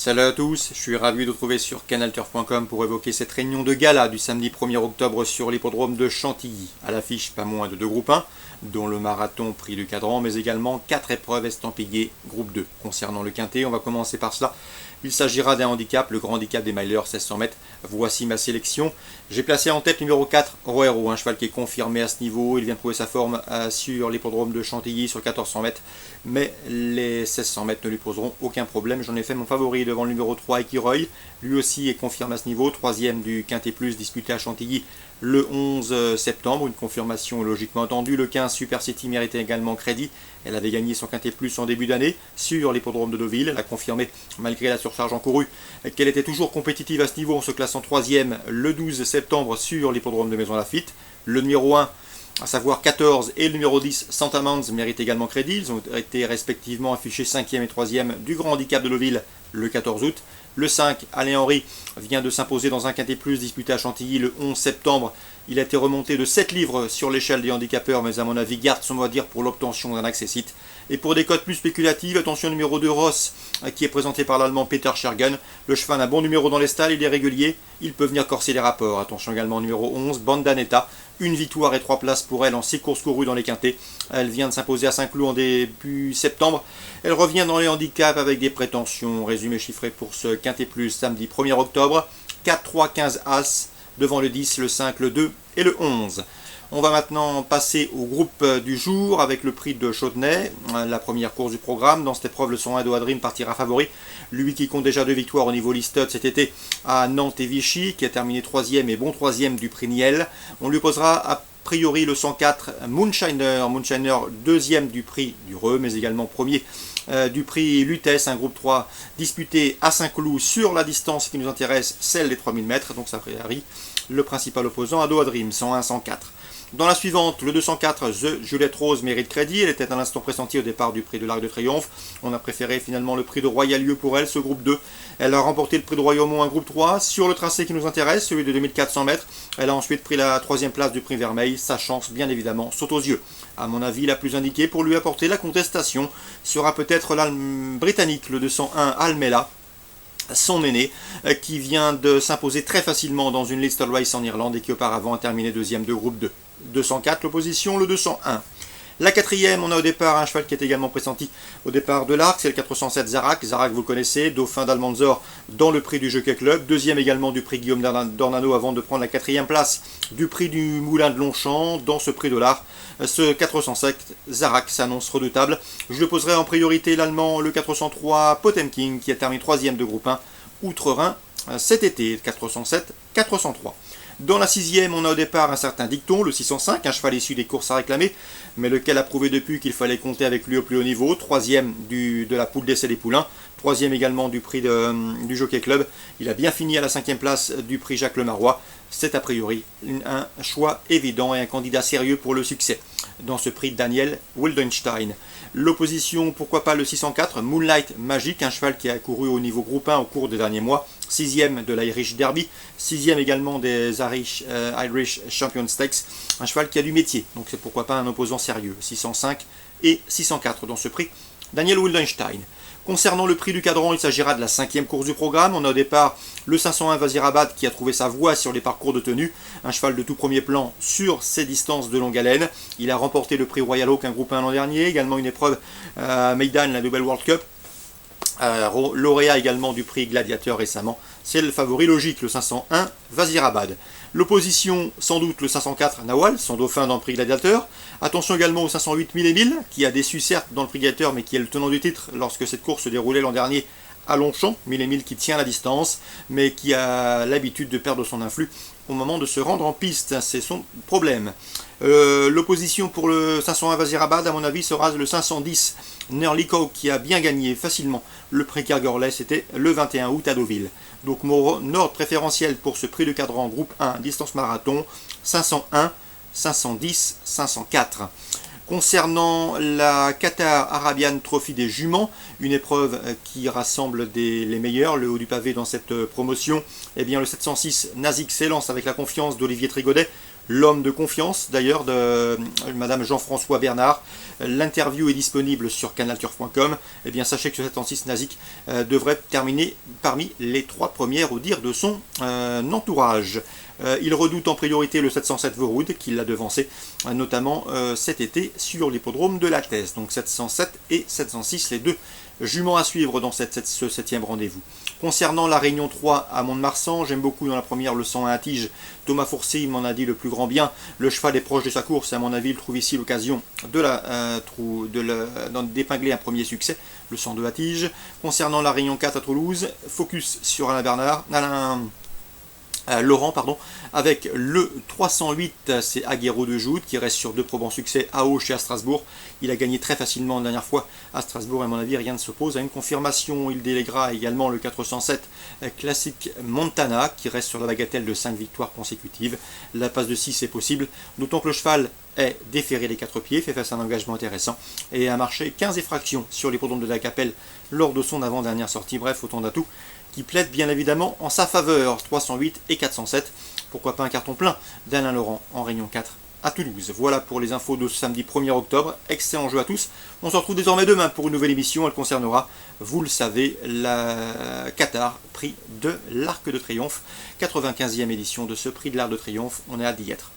Salut à tous, je suis ravi de vous retrouver sur canalturf.com pour évoquer cette réunion de gala du samedi 1er octobre sur l'hippodrome de Chantilly. À l'affiche, pas moins de 2 groupes 1, dont le marathon Prix du Cadran, mais également 4 épreuves estampillées groupe 2. Concernant le quintet, on va commencer par cela. Il s'agira d'un handicap, le grand handicap des milers, 1600 mètres. Voici ma sélection. J'ai placé en tête numéro 4, Roero, un cheval qui est confirmé à ce niveau. Il vient de trouver sa forme sur l'hippodrome de Chantilly sur 1400 mètres. Mais les 1600 mètres ne lui poseront aucun problème. J'en ai fait mon favori devant le numéro 3, Equiroy. Lui aussi est confirmé à ce niveau. Troisième du Quintet Plus disputé à Chantilly le 11 septembre. Une confirmation logiquement attendue. Le 15, Super City méritait également crédit. Elle avait gagné son Quintet Plus en début d'année sur l'hippodrome de Deauville. Elle a confirmé, malgré la surcharge encourue, qu'elle était toujours compétitive à ce niveau en se classant 3e le 12 septembre sur l'hippodrome de Maison Lafitte. Le numéro 1, à savoir 14 et le numéro 10, Santamans, méritent également crédit. Ils ont été respectivement affichés 5e et 3e du grand handicap de Deauville le 14 août. Le 5, Alain Henry, vient de s'imposer dans un Quintet Plus disputé à Chantilly le 11 septembre. Il a été remonté de 7 livres sur l'échelle des handicapeurs, mais à mon avis garde son mot à dire pour l'obtention d'un accès site. Et pour des cotes plus spéculatives, attention numéro 2 Ross, qui est présenté par l'allemand Peter Schergen. Le cheval a un bon numéro dans les stalles, il est régulier, il peut venir corser les rapports. Attention également numéro 11, Bandanetta, une victoire et 3 places pour elle en 6 courses courues dans les quintets. Elle vient de s'imposer à Saint-Cloud en début septembre. Elle revient dans les handicaps avec des prétentions. Résumé chiffré pour ce Quintet Plus samedi 1er octobre, 4, 3, 15 As, devant le 10, le 5, le 2 et le 11. On va maintenant passer au groupe du jour avec le prix de Chaudenay, la première course du programme. Dans cette épreuve, le 101 Doha Dream partira favori. Lui qui compte déjà 2 victoires au niveau listed cet été à Nantes et Vichy, qui a terminé 3e et bon 3e du prix Niel. On lui posera a priori le 104 Moonshiner, 2e du prix du Reux, mais également premier du prix Lutèce, un groupe 3 disputé à Saint-Cloud sur la distance qui nous intéresse, celle des 3000 mètres. Donc ça ferait le principal opposant à Doha Dream, 101-104. Dans la suivante, le 204, The Juliette Rose mérite crédit. Elle était à l'instant pressentie au départ du prix de l'Arc de Triomphe. On a préféré finalement le prix de Royal-Lieu pour elle, ce groupe 2. Elle a remporté le prix de Royaumont, un groupe 3. Sur le tracé qui nous intéresse, celui de 2400 mètres, elle a ensuite pris la 3e place du prix Vermeil. Sa chance, bien évidemment, saute aux yeux. À mon avis, la plus indiquée pour lui apporter la contestation sera peut-être l'Alme britannique, le 201 Almela, son aîné, qui vient de s'imposer très facilement dans une Listed Race en Irlande et qui auparavant a terminé 2e de groupe 2. 204 l'opposition, le 201. La 4e, on a au départ un cheval qui est également pressenti au départ de l'arc, c'est le 407 Zarak. Zarak, vous le connaissez, dauphin d'Almanzor dans le prix du Jockey Club, 2e également du prix Guillaume d'Ornano avant de prendre la 4e place du prix du Moulin de Longchamp dans ce prix de l'art. Ce 407 Zarak s'annonce redoutable. Je le poserai en priorité l'allemand, le 403 Potemkin qui a terminé 3e de groupe 1 Outre-Rhin cet été, 407-403. Dans la 6e, on a au départ un certain Dicton, le 605, un cheval issu des courses à réclamer, mais lequel a prouvé depuis qu'il fallait compter avec lui au plus haut niveau. 3e de la poule d'essai des poulains, 3e également du prix du Jockey Club. Il a bien fini à la 5e place du prix Jacques Lemarois. C'est a priori un choix évident et un candidat sérieux pour le succès dans ce prix Daniel Wildenstein. L'opposition, pourquoi pas le 604, Moonlight Magic, un cheval qui a couru au niveau groupe 1 au cours des derniers mois, 6e de l'Irish Derby, 6e également des Irish Champion Stakes, un cheval qui a du métier, donc c'est pourquoi pas un opposant sérieux, 605 et 604 dans ce prix Daniel Wildenstein. Concernant le prix du cadran, il s'agira de la 5e course du programme. On a au départ le 501 Vazirabad qui a trouvé sa voie sur les parcours de tenue. Un cheval de tout premier plan sur ces distances de longue haleine. Il a remporté le prix Royal Oak, un groupe 1 l'an dernier. Également une épreuve à Meydan, la Nobel World Cup. Lauréat également du prix Gladiateur récemment. C'est le favori logique, le 501 Vazirabad. L'opposition, sans doute le 504 Nawal, son dauphin dans le prix Gladiateur. Attention également au 508 1000 Émile, qui a déçu certes dans le prix Gladiateur, mais qui est le tenant du titre lorsque cette course se déroulait l'an dernier à Longchamp. 1000 Émile qui tient la distance, mais qui a l'habitude de perdre son influx au moment de se rendre en piste. C'est son problème. L'opposition pour le 501 Vazirabad, à mon avis, sera le 510 Nerliko, qui a bien gagné facilement le prix Kergorley, c'était le 21 août à Deauville. Donc mon ordre préférentiel pour ce prix de cadran groupe 1 distance marathon, 501, 510, 504. Concernant la Qatar Arabian Trophy des juments, une épreuve qui rassemble les meilleurs, le haut du pavé dans cette promotion, eh bien le 706 Nazik s'élance avec la confiance d'Olivier Trigodet. l'homme de confiance d'ailleurs de Madame Jean-François Bernard. L'interview est disponible sur canalturf.com. Eh bien, sachez que ce 706 Nazik devrait terminer parmi les 3 premières au dire de son entourage. Il redoute en priorité le 707 Vorud, qui l'a devancé notamment cet été sur l'hippodrome de la Thèse. Donc 707 et 706, les deux juments à suivre dans ce 7e rendez-vous. Concernant la Réunion 3 à Mont-de-Marsan, j'aime beaucoup dans la première le 101 à Tige. Thomas Fourcy m'en a dit le plus grand bien. Le cheval est proche de sa course et à mon avis il trouve ici l'occasion d'épingler un premier succès, le 102 à Tige. Concernant la Réunion 4 à Toulouse, focus sur Laurent, avec le 308, c'est Aguero de Joute qui reste sur 2 probants succès à Auch et à Strasbourg. Il a gagné très facilement la dernière fois à Strasbourg et à mon avis rien ne s'oppose à une confirmation. Il déléguera également le 407 classique Montana qui reste sur la bagatelle de 5 victoires consécutives. La passe de 6 est possible, d'autant que le cheval est déféré les 4 pieds, fait face à un engagement intéressant et a marché 15 effractions sur l'hippodrome de la Capelle lors de son avant-dernière sortie. Bref, autant d'atouts qui plaident bien évidemment en sa faveur. 308 et 407, pourquoi pas un carton plein d'Alain Laurent en Réunion 4 à Toulouse. Voilà pour les infos de ce samedi 1er octobre. Excellent jeu à tous. On se retrouve désormais demain pour une nouvelle émission. Elle concernera, vous le savez, la Qatar, prix de l'Arc de Triomphe. 95e édition de ce prix de l'Arc de Triomphe. On est hâte d'y être.